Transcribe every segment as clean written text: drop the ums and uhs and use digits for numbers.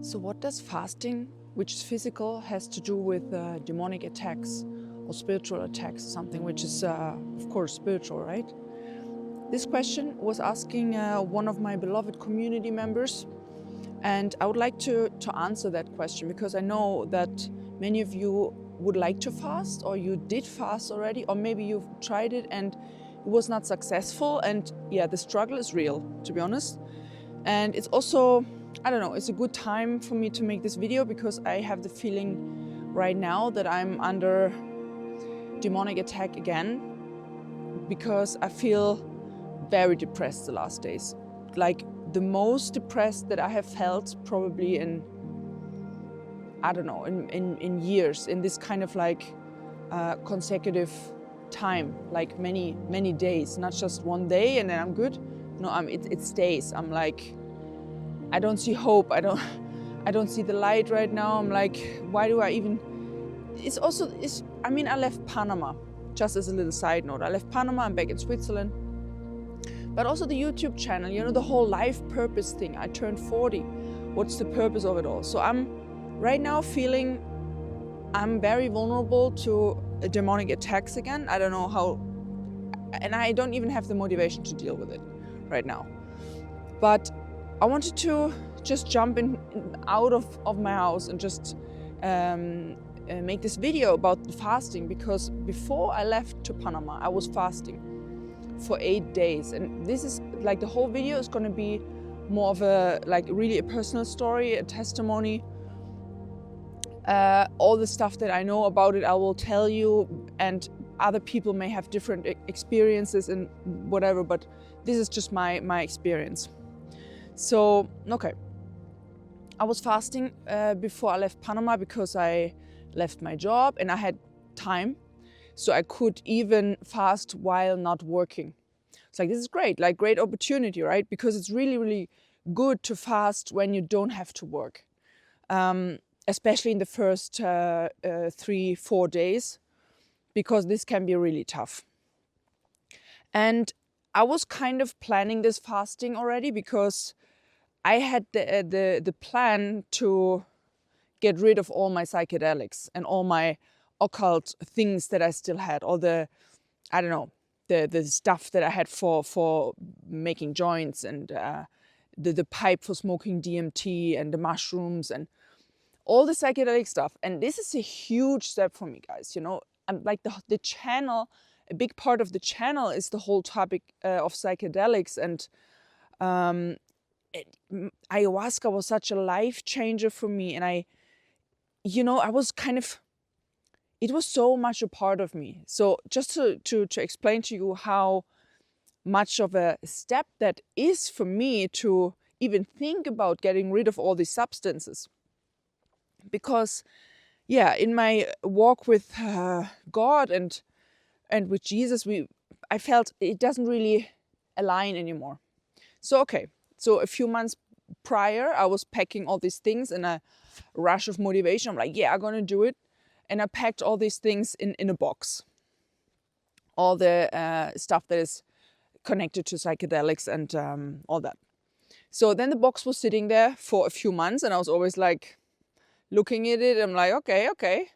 So what does fasting, which is physical, has to do with demonic attacks or spiritual attacks, something which is, of course, spiritual, right? This question was asking one of my beloved community members, and I would like to answer that question because I know that many of you would like to fast, or you did fast already, or maybe you've tried it and it was not successful. And yeah, the struggle is real, to be honest. And it's also, I don't know, it's a good time for me to make this video because I have the feeling right now that I'm under demonic attack again, because I feel very depressed the last days. Like the most depressed that I have felt probably in, I don't know, in years, in this kind of like consecutive time, like many days, not just one day and then I'm good. No, it stays. I'm like, I don't see hope. I don't see the light right now. I'm like, why do I even? I mean, I left Panama, just as a little side note. I left Panama. I'm back in Switzerland. But also the YouTube channel, you know, the whole life purpose thing. I turned 40. What's the purpose of it all? So I'm right now feeling I'm very vulnerable to demonic attacks again. I don't know how, and I don't even have the motivation to deal with it right now. But I wanted to just jump out of my house and just make this video about fasting, because before I left to Panama, I was fasting for 8 days. And this is like, the whole video is going to be more of a, like, really a personal story, a testimony. All the stuff that I know about it, I will tell you, and other people may have different experiences and whatever, but this is just my experience. So, okay. I was fasting before I left Panama because I left my job and I had time. So I could even fast while not working. It's like, this is great, like great opportunity, right? Because it's really, really good to fast when you don't have to work. Especially in the first 3-4 days, because this can be really tough. And I was kind of planning this fasting already because I had the plan to get rid of all my psychedelics and all my occult things that I still had, all the, I don't know, the stuff that I had for making joints, and the pipe for smoking DMT, and the mushrooms and all the psychedelic stuff. And this is a huge step for me, guys. You know, I'm like the channel, a big part of the channel is the whole topic of psychedelics, and ayahuasca was such a life changer for me. And I was kind of, it was so much a part of me. So just to explain to you how much of a step that is for me to even think about getting rid of all these substances. Because, yeah, in my walk with God and with Jesus, I felt it doesn't really align anymore. So, okay, so a few months prior, I was packing all these things in a rush of motivation. I'm like, yeah, I'm gonna do it. And I packed all these things in a box. All the stuff that is connected to psychedelics and all that. So then the box was sitting there for a few months, and I was always like looking at it. I'm like, okay,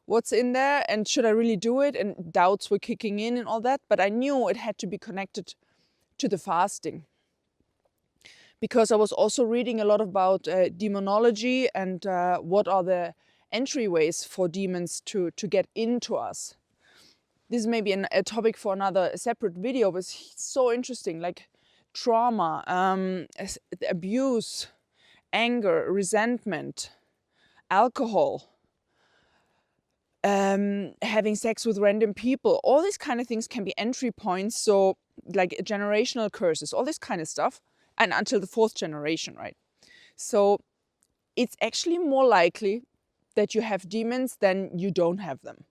what's in there? And should I really do it? And doubts were kicking in and all that. But I knew it had to be connected to the fasting, because I was also reading a lot about demonology and what are the entryways for demons to get into us. This may be a topic for another separate video, but it's so interesting, like trauma, abuse, anger, resentment, alcohol, having sex with random people. All these kind of things can be entry points. So like generational curses, all this kind of stuff. And until the 4th generation, right? So it's actually more likely that you have demons than you don't have them.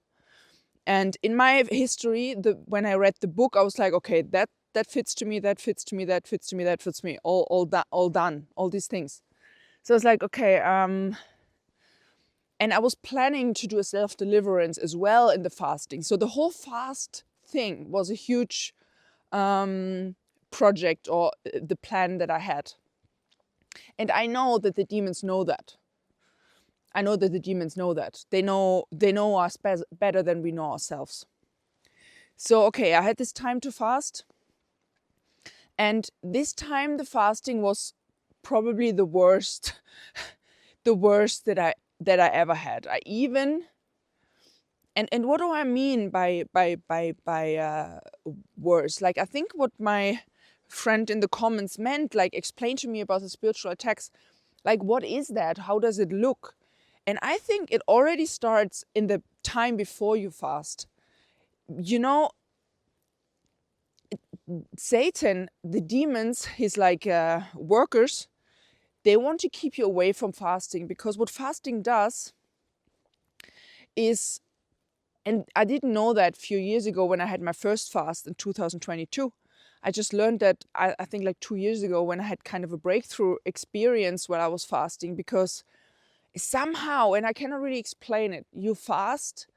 And in my history, when I read the book, I was like, okay, that fits to me, that fits to me, that fits to me, that fits me, all done, all these things. So I was like, okay, and I was planning to do a self-deliverance as well in the fasting. So the whole fast thing was a huge project, or the plan that I had. And I know that the demons know that. I know that the demons know that. They know us better than we know ourselves. So, okay, I had this time to fast. And this time the fasting was probably the worst, the worst that I ever had. I even, and what do I mean by worse? Like, I think what my friend in the comments meant, like, explain to me about the spiritual attacks. Like, what is that? How does it look? And I think it already starts in the time before you fast. You know, Satan, the demons, his like workers, they want to keep you away from fasting, because what fasting does is, and I didn't know that a few years ago when I had my first fast in 2022. I just learned that, I think like 2 years ago, when I had kind of a breakthrough experience while I was fasting, because somehow, and I cannot really explain it, you fast,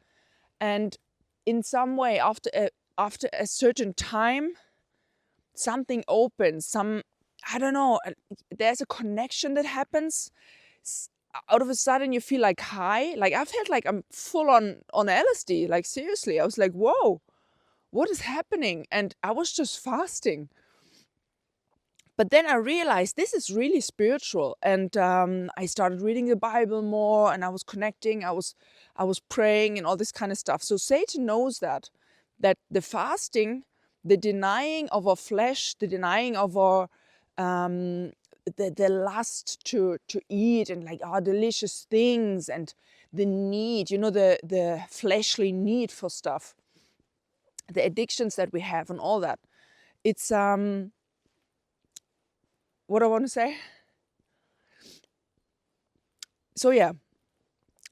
and in some way, after a certain time, something opens, I don't know, there's a connection that happens. Out of a sudden you feel like high. Like, I felt like I'm full on LSD. Like, seriously, I was like, whoa, what is happening? And I was just fasting. But then I realized this is really spiritual, and I started reading the Bible more, and I was connecting, I was praying and all this kind of stuff. So Satan knows that the fasting, the denying of our flesh, the denying of our the lust to eat and like our delicious things, and the need, the fleshly need for stuff, the addictions that we have and all that. It's what I want to say. So yeah,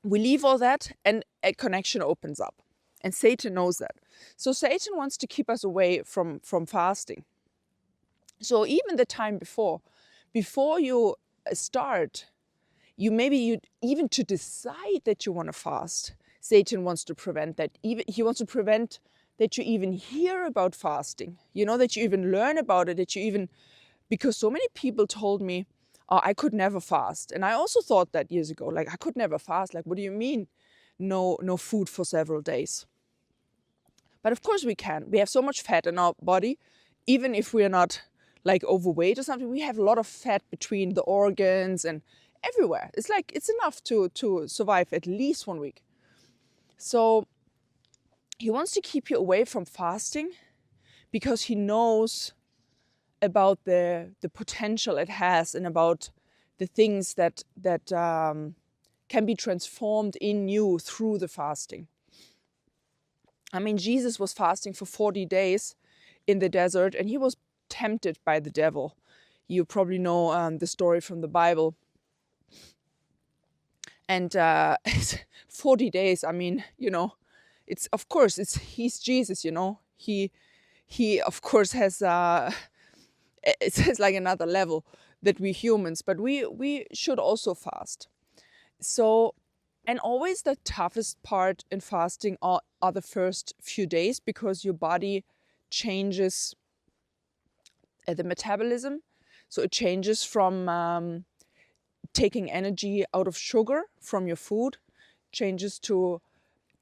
we leave all that and a connection opens up, and Satan knows that. So Satan wants to keep us away from fasting. So even the time before you start, you even to decide that you want to fast, Satan wants to prevent that. He wants to prevent that you even hear about fasting, that you even learn about it, that you even, because so many people told me, oh, I could never fast. And I also thought that years ago, like, I could never fast. Like, what do you mean? No food for several days. But of course we can. We have so much fat in our body, even if we are not like overweight or something. We have a lot of fat between the organs and everywhere. It's like, it's enough to survive at least 1 week. So he wants to keep you away from fasting, because he knows about the potential it has, and about the things that can be transformed in you through the fasting. I mean, Jesus was fasting for 40 days in the desert, and he was tempted by the devil. You probably know the story from the Bible. And 40 days, I mean, it's, of course, he's Jesus, he of course has it's like another level that we humans, but we should also fast. So, and always the toughest part in fasting are the first few days, because your body changes the metabolism. So it changes from taking energy out of sugar from your food, changes to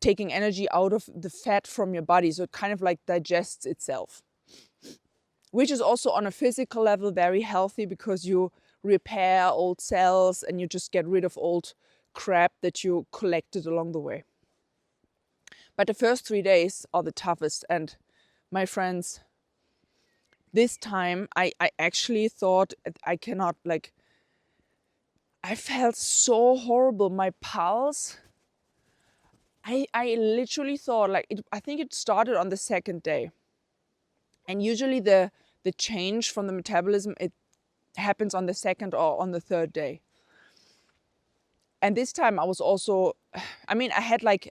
taking energy out of the fat from your body. So it kind of like digests itself, which is also on a physical level very healthy, because you repair old cells and you just get rid of old crap that you collected along the way. But the first 3 days are the toughest. And my friends, this time I actually thought I cannot, like, I felt so horrible. My pulse, I literally thought, like, I think it started on the second day. And usually the change from the metabolism, it happens on the second or on the third day. And this time I was also, I mean, I had like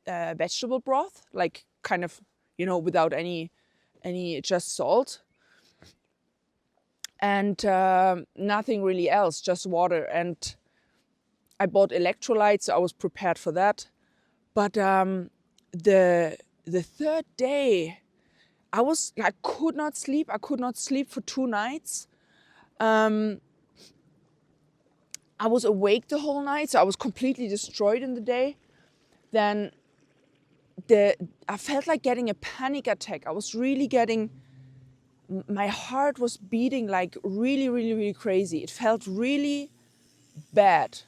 vegetable broth, like kind of, without any just salt. And nothing really else, just water. And I bought electrolytes, so I was prepared for that. But the third day, I could not sleep. I could not sleep for 2 nights. I was awake the whole night, so I was completely destroyed in the day. Then I felt like getting a panic attack. I was really getting, my heart was beating like really, really, really crazy. It felt really bad.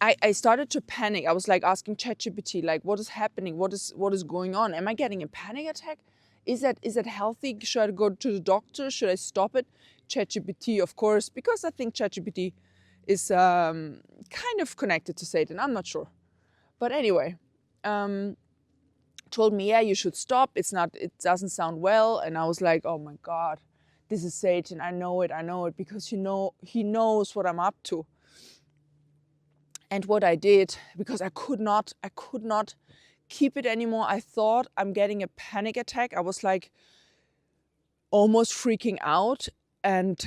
I started to panic. I was like asking ChatGPT, like, what is happening? What is going on? Am I getting a panic attack? Is that healthy? Should I go to the doctor? Should I stop it? ChatGPT, of course, because I think ChatGPT is kind of connected to Satan. I'm not sure. But anyway, told me, yeah, you should stop. It doesn't sound well. And I was like, oh my God, this is Satan. I know it, because he knows what I'm up to. And what I did, because I could not keep it anymore. I thought I'm getting a panic attack. I was like almost freaking out. And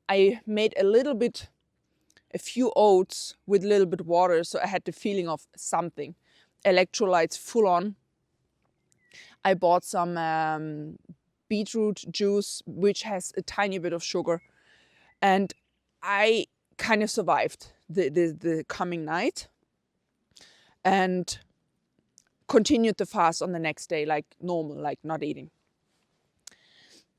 I made a few oats with a little bit water. So I had the feeling of something. Electrolytes full on. I bought some beetroot juice, which has a tiny bit of sugar. And I kind of survived the coming night and continued the fast on the next day like normal, like not eating.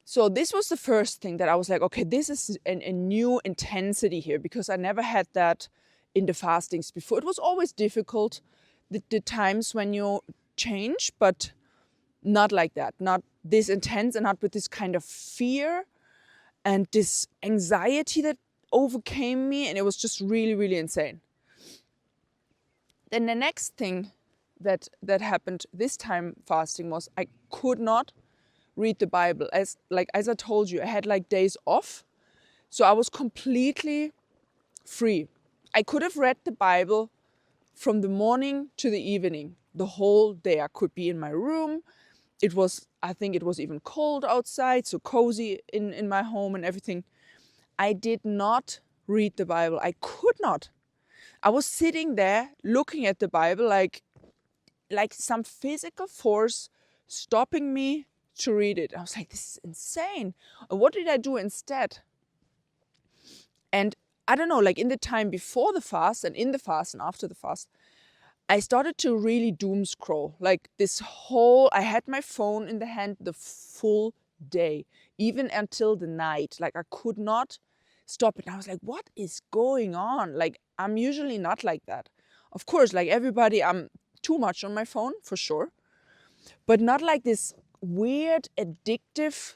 So this was the first thing that I was like, okay, this is a new intensity here, because I never had that in the fastings before. It was always difficult, the times when you change, but not like that, not this intense, and not with this kind of fear and this anxiety that overcame me. And it was just really, really insane. Then the next thing that happened this time fasting was I could not read the Bible. As I told you, I had like days off. So I was completely free. I could have read the Bible from the morning to the evening, the whole day. I could be in my room. I think it was even cold outside, so cozy in my home and everything. I did not read the Bible. I could not. I was sitting there looking at the Bible like some physical force stopping me to read it. I was like, this is insane. And what did I do instead? And I don't know, like in the time before the fast and in the fast and after the fast, I started to really doom scroll. Like I had my phone in the hand the full day, even until the night. Like I could not stop it. And I was like, what is going on? Like I'm usually not like that. Of course, like everybody, I'm too much on my phone for sure, but not like this weird addictive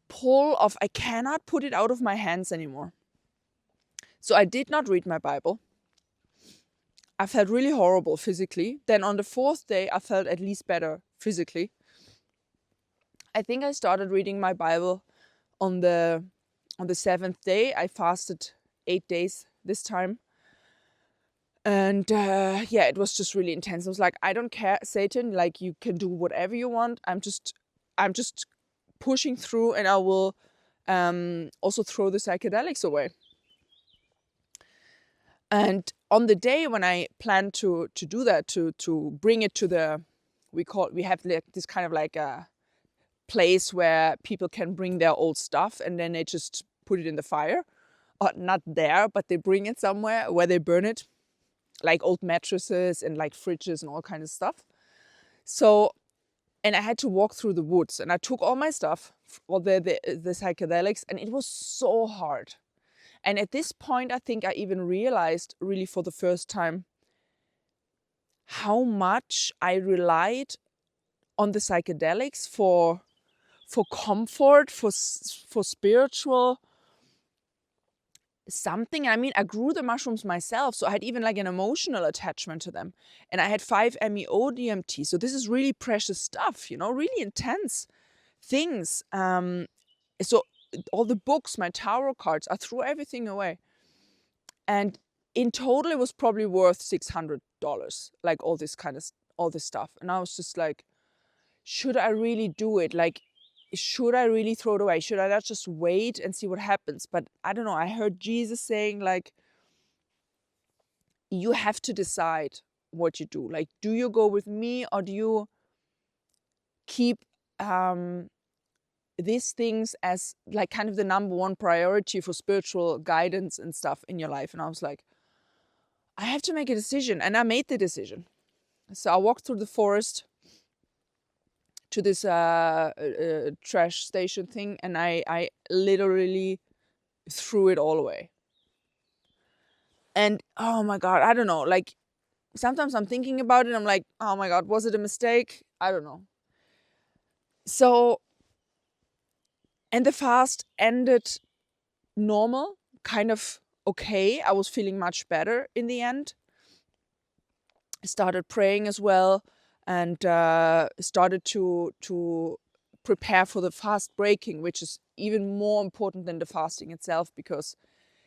pull of I cannot put it out of my hands anymore. So I did not read my Bible. I felt really horrible physically. Then on the fourth day, I felt at least better physically. I think I started reading my Bible on the seventh day. I fasted 8 days this time. And it was just really intense. I was like, I don't care, Satan, like you can do whatever you want. I'm just pushing through, and I will also throw the psychedelics away. And on the day when I planned to do that, to bring it to we have like this kind of like a place where people can bring their old stuff, and then they just put it in the fire. Or not there, but they bring it somewhere where they burn it, like old mattresses and like fridges and all kinds of stuff. So, and I had to walk through the woods, and I took all my stuff, all the psychedelics, and it was so hard. And at this point, I think I even realized really for the first time how much I relied on the psychedelics for comfort, for spiritual something. I mean, I grew the mushrooms myself, so I had even like an emotional attachment to them. And I had 5-MeO DMT, so this is really precious stuff, really intense things. So all the books, my tarot cards, I threw everything away. And in total, it was probably worth $600, like all this stuff. And I was just like, should I really do it? Like, should I really throw it away? Should I not just wait and see what happens? But I don't know. I heard Jesus saying, like, you have to decide what you do. Like, do you go with me, or do you keep these things as like kind of the number one priority for spiritual guidance and stuff in your life. And I was like, I have to make a decision. And I made the decision. So I walked through the forest to this trash station thing, and I literally threw it all away. And oh my God, I don't know, like sometimes I'm thinking about it, I'm like, oh my God, was it a mistake? I don't know. So, and the fast ended normal, kind of okay. I was feeling much better in the end. I started praying as well, and started to prepare for the fast breaking, which is even more important than the fasting itself, because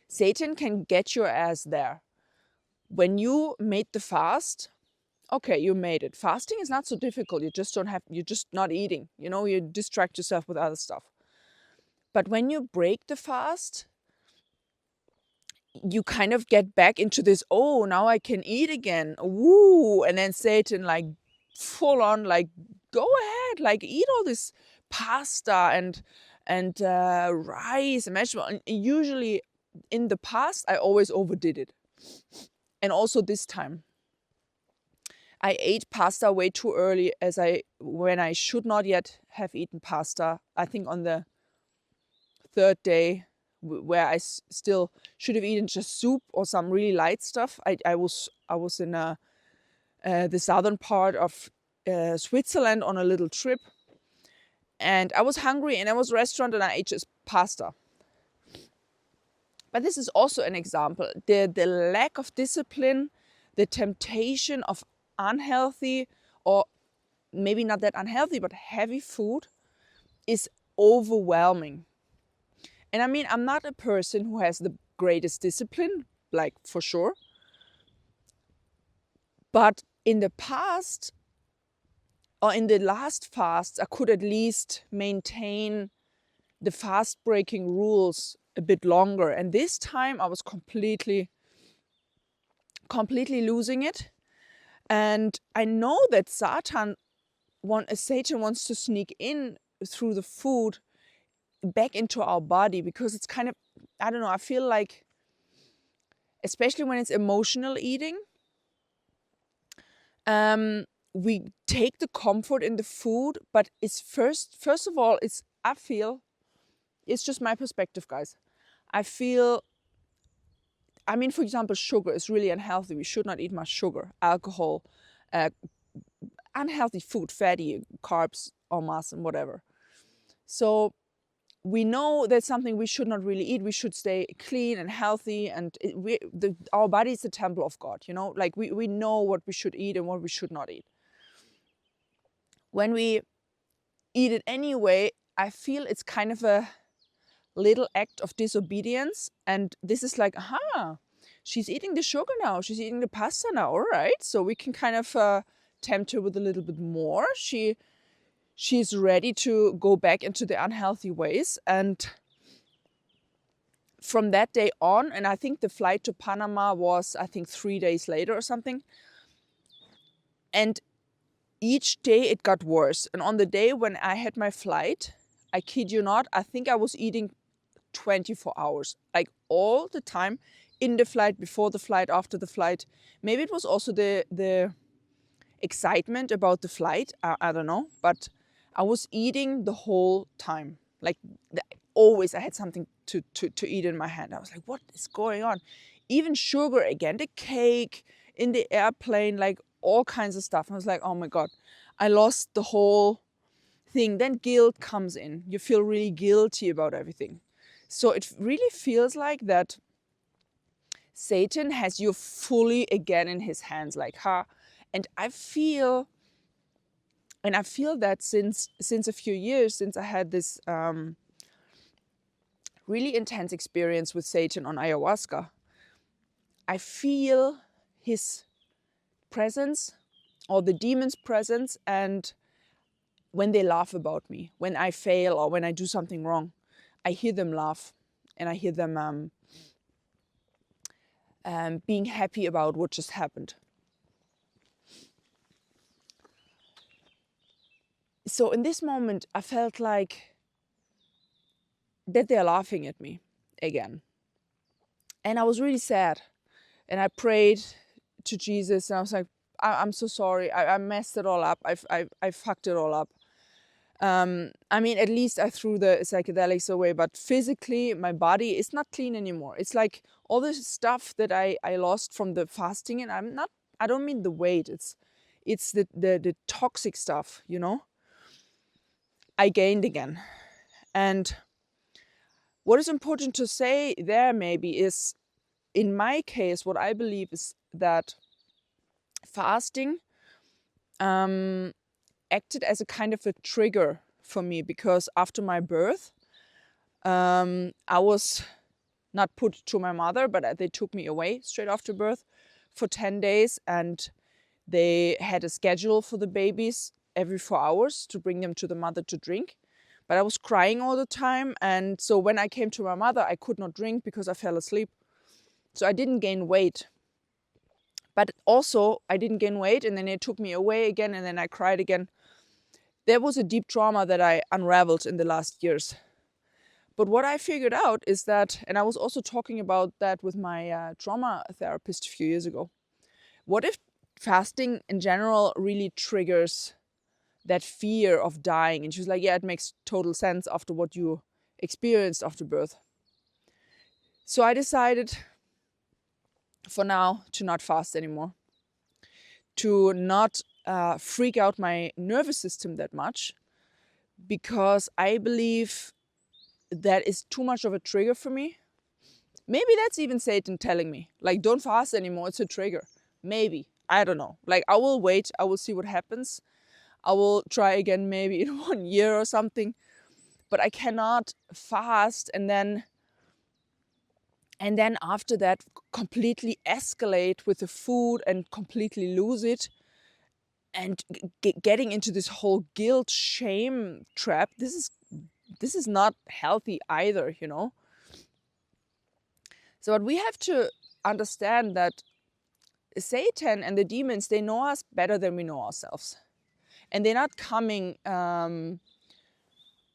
Satan can get your ass there. When you made the fast, okay, you made it. Fasting is not so difficult. You're just not eating. You distract yourself with other stuff. But when you break the fast, you kind of get back into this, oh, now I can eat again. Woo! And then Satan, like, full on, like, go ahead, like, eat all this pasta and rice and vegetable. And usually in the past, I always overdid it. And also this time, I ate pasta way too early, when I should not yet have eaten pasta. I think on the third day, where I still should have eaten just soup or some really light stuff. I was in the southern part of Switzerland on a little trip, and I was hungry, and I was at a restaurant, and I ate just pasta. But this is also an example. The lack of discipline, the temptation of unhealthy, or maybe not that unhealthy, but heavy food is overwhelming. And I mean, I'm not a person who has the greatest discipline, like, for sure. But in the past, or in the last fasts, I could at least maintain the fast breaking rules a bit longer. And this time I was completely losing it. And I know that Satan wants to sneak in through the food back into our body, because it's kind of, I don't know, I feel like, especially when it's emotional eating, we take the comfort in the food, but it's first of all, I feel, it's just my perspective, guys. I mean, for example, sugar is really unhealthy. We should not eat much sugar, alcohol, unhealthy food, fatty, carbs, en masse, and whatever. So we know that's something we should not really eat. We should stay clean and healthy, and our body is the temple of God, like we know what we should eat and what we should not eat. When we eat it anyway, I feel it's kind of a little act of disobedience, and this is like, she's eating the sugar now, she's eating the pasta now, all right, so we can kind of tempt her with a little bit more. She's ready to go back into the unhealthy ways. And from that day on, and I think the flight to Panama was, I think, 3 days later or something, and each day it got worse. And on the day when I had my flight, I kid you not, I think I was eating 24 hours, like all the time, in the flight, before the flight, after the flight. Maybe it was also the excitement about the flight, I don't know, but I was eating the whole time. Like, always I had something to eat in my hand. I was like, what is going on? Even sugar again, the cake in the airplane, like all kinds of stuff. I was like, oh my God, I lost the whole thing. Then guilt comes in. You feel really guilty about everything. So it really feels like that Satan has you fully again in his hands, like, and I feel that since a few years, since I had this really intense experience with Satan on ayahuasca, I feel his presence, or the demon's presence, and when they laugh about me, when I fail or when I do something wrong, I hear them laugh, and I hear them being happy about what just happened. So in this moment, I felt like that they're laughing at me again. And I was really sad. And I prayed to Jesus, and I was like, I'm so sorry. I messed it all up. I fucked it all up. I mean, at least I threw the psychedelics away, but physically my body is not clean anymore. It's like all this stuff that I lost from the fasting, and I don't mean the weight. It's the toxic stuff, you know, I gained again. And what is important to say there maybe is, in my case, what I believe is that fasting acted as a kind of a trigger for me, because after my birth, I was not put to my mother, but they took me away straight after birth for 10 days, and they had a schedule for the babies every 4 hours to bring them to the mother to drink. But I was crying all the time, and so when I came to my mother, I could not drink because I fell asleep. So I didn't gain weight. But also, I didn't gain weight, and then they took me away again, and then I cried again. There was a deep trauma that I unraveled in the last years. But what I figured out is that, and I was also talking about that with my trauma therapist a few years ago, what if fasting in general really triggers that fear of dying? And she was like, yeah, it makes total sense after what you experienced after birth. So I decided for now to not fast anymore, to not freak out my nervous system that much, because I believe that is too much of a trigger for me. Maybe that's even Satan telling me, like, don't fast anymore, it's a trigger. Maybe, I don't know. Like, I will wait, I will see what happens. I will try again maybe in 1 year or something. But I cannot fast and then after that completely escalate with the food and completely lose it, and getting into this whole guilt shame trap. This is not healthy either, you know. So what we have to understand, that Satan and the demons, they know us better than we know ourselves, and they're not coming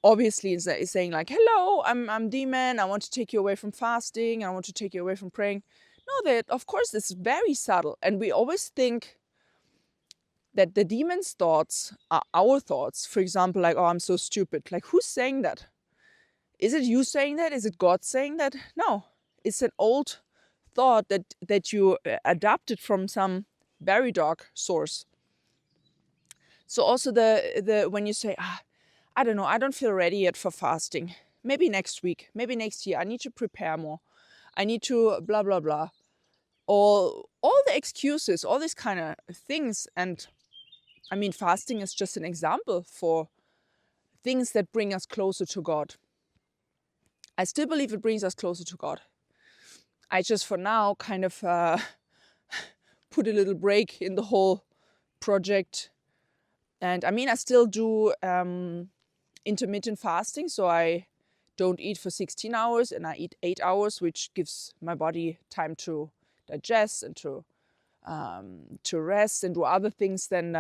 obviously saying like, hello, I'm demon, I want to take you away from fasting, I want to take you away from praying. No, that of course it's very subtle, and we always think that the demon's thoughts are our thoughts. For example, like, oh, I'm so stupid. Like, who's saying that? Is it you saying that? Is it God saying that? No, it's an old thought that you adapted from some very dark source. So also the when you say, I don't know, I don't feel ready yet for fasting. Maybe next week, maybe next year. I need to prepare more. I need to blah, blah, blah. All the excuses, all these kind of things. And I mean, fasting is just an example for things that bring us closer to God. I still believe it brings us closer to God. I just for now kind of put a little break in the whole project. And I mean, I still do intermittent fasting, so I don't eat for 16 hours and I eat 8 hours, which gives my body time to digest and to rest and do other things than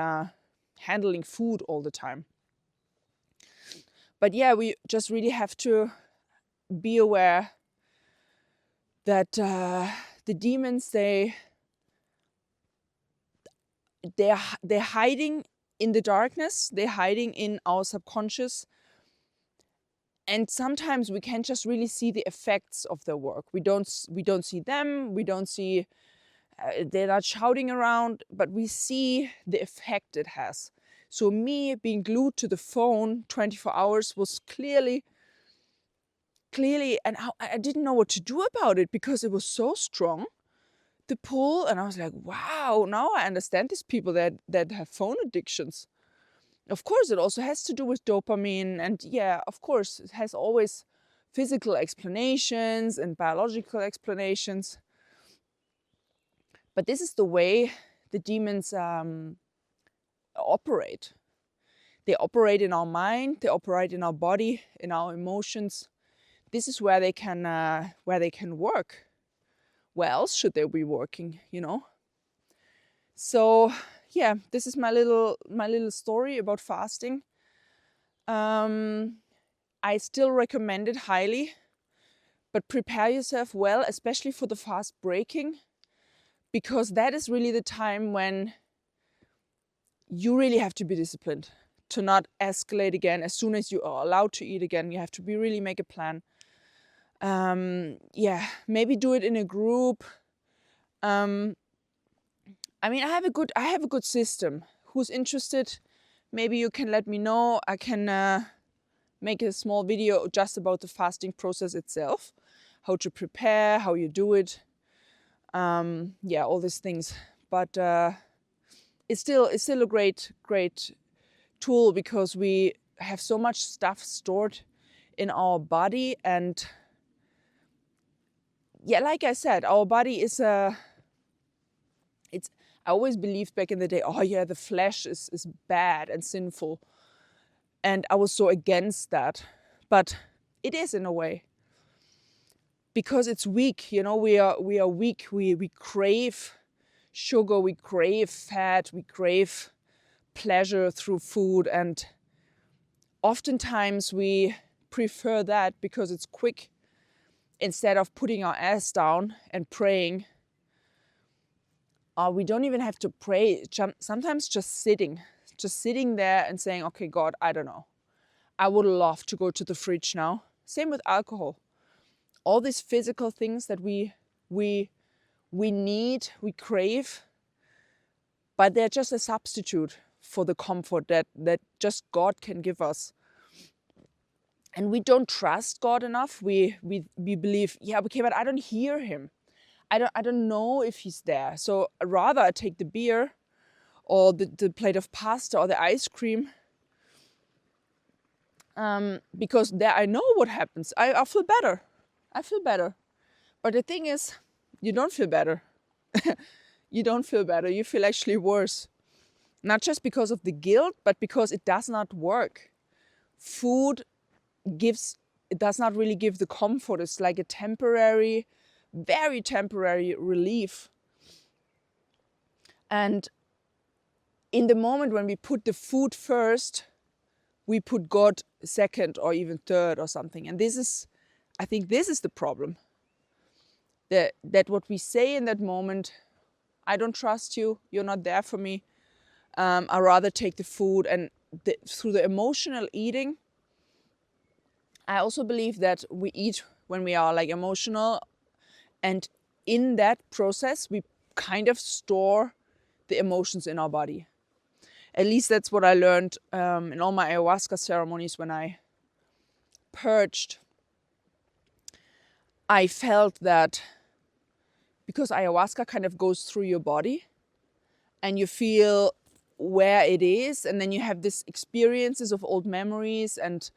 handling food all the time. But yeah, we just really have to be aware that the demons, they're hiding in the darkness, they're hiding in our subconscious. And sometimes we can't just really see the effects of their work. We don't see them. We don't see they're not shouting around, but we see the effect it has. So me being glued to the phone 24 hours was clearly, and I didn't know what to do about it because it was so strong, the pull. And I was like, wow, now I understand these people that have phone addictions. Of course, it also has to do with dopamine. And yeah, of course, it has always physical explanations and biological explanations. But this is the way the demons operate. They operate in our mind, they operate in our body, in our emotions. This is where they can work. Where else should they be working, you know? So yeah, this is my little story about fasting. I I still recommend it highly, but prepare yourself well, especially for the fast breaking, because that is really the time when you really have to be disciplined to not escalate again. As soon as you are allowed to eat again, you have to really make a plan. Maybe do it in a group. I have a good system. Who's interested? Maybe you can let me know. I can make a small video just about the fasting process itself, how to prepare, how you do it. All these things. But it's still a great tool, because we have so much stuff stored in our body. And like I said, our body is I always believed back in the day, the flesh is bad and sinful. And I was so against that. But it is, in a way. Because it's weak, we are weak. We crave sugar, we crave fat, we crave pleasure through food. And oftentimes we prefer that because it's quick, instead of putting our ass down and praying. We don't even have to pray. Sometimes just sitting there and saying, okay, God, I don't know. I would love to go to the fridge now. Same with alcohol. All these physical things that we need, we crave, but they're just a substitute for the comfort that just God can give us. And we don't trust God enough. We believe, but I don't hear him. I don't know if he's there. So rather I take the beer or the plate of pasta or the ice cream, because there I know what happens. I feel better. But the thing is, you don't feel better. You don't feel better. You feel actually worse. Not just because of the guilt, but because it does not work. Food does not really give the comfort. It's like a temporary, very temporary relief. And in the moment when we put the food first, we put God second or even third or something. And I think this is the problem. That what we say in that moment, I don't trust you, you're not there for me. I rather take the food. And through the emotional eating, I also believe that we eat when we are like emotional. And in that process, we kind of store the emotions in our body. At least that's what I learned in all my ayahuasca ceremonies when I purged. I felt that because ayahuasca kind of goes through your body and you feel where it is, and then you have these experiences of old memories and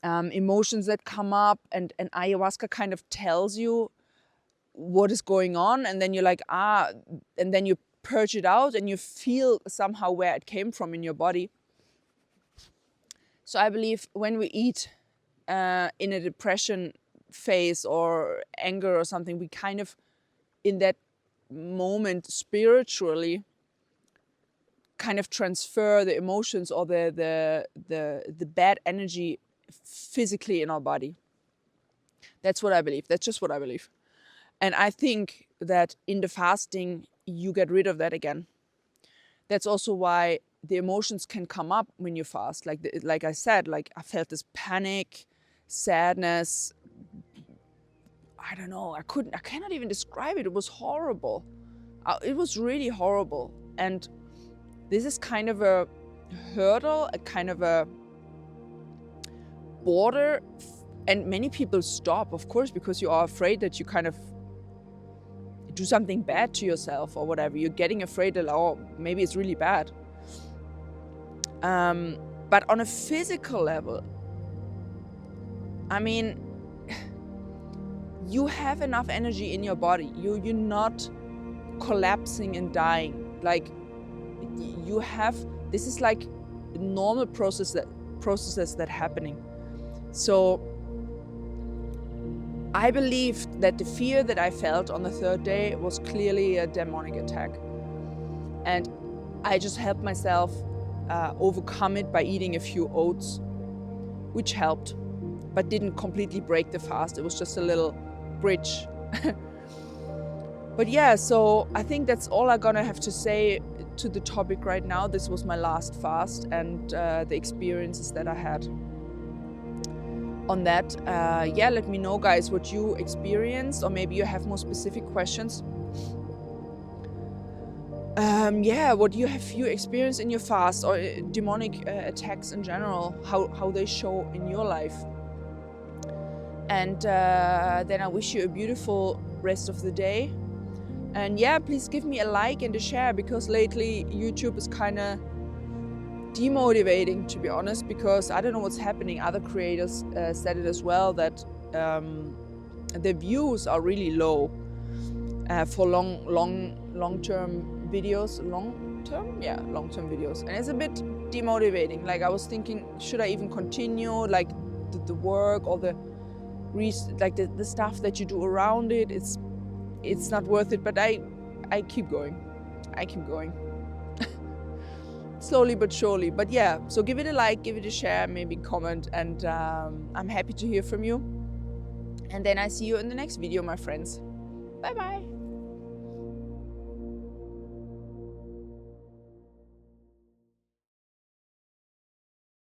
emotions that come up, and ayahuasca kind of tells you what is going on, and then you're like, and then you purge it out and you feel somehow where it came from in your body. So I believe when we eat in a depression phase or anger or something, we kind of, in that moment, spiritually kind of transfer the emotions or the bad energy physically in our body. That's what I believe. That's just what I believe. And I think that in the fasting, you get rid of that again. That's also why the emotions can come up when you fast. Like I said, like I felt this panic, sadness. I don't know. I cannot even describe it. It was horrible. It was really horrible. And this is kind of a hurdle, a kind of a border. And many people stop, of course, because you are afraid that you kind of do something bad to yourself or whatever. You're getting afraid that, maybe it's really bad. But on a physical level, I mean, you have enough energy in your body. You're not collapsing and dying. Like you have, this is like normal processes that happening. So I believe that the fear that I felt on the third day was clearly a demonic attack. And I just helped myself overcome it by eating a few oats, which helped. but didn't completely break the fast. It was just a little bridge. But yeah, so I think that's all I'm gonna have to say to the topic right now. This was my last fast, and the experiences that I had on that. Yeah, let me know, guys, what you experienced, or maybe you have more specific questions. Yeah, what you experienced in your fast, or demonic attacks in general, how they show in your life. And then I wish you a beautiful rest of the day. And yeah, please give me a like and a share, because lately YouTube is kind of demotivating, to be honest, because I don't know what's happening. Other creators said it as well, that the views are really low for long-term videos. Long-term videos, and it's a bit demotivating. Like, I was thinking, should I even continue, like the work or the stuff that you do around it? It's not worth it, but I keep going. Slowly but surely. But yeah, so give it a like, give it a share, maybe comment, and I'm happy to hear from you. And then I see you in the next video, my friends. Bye bye.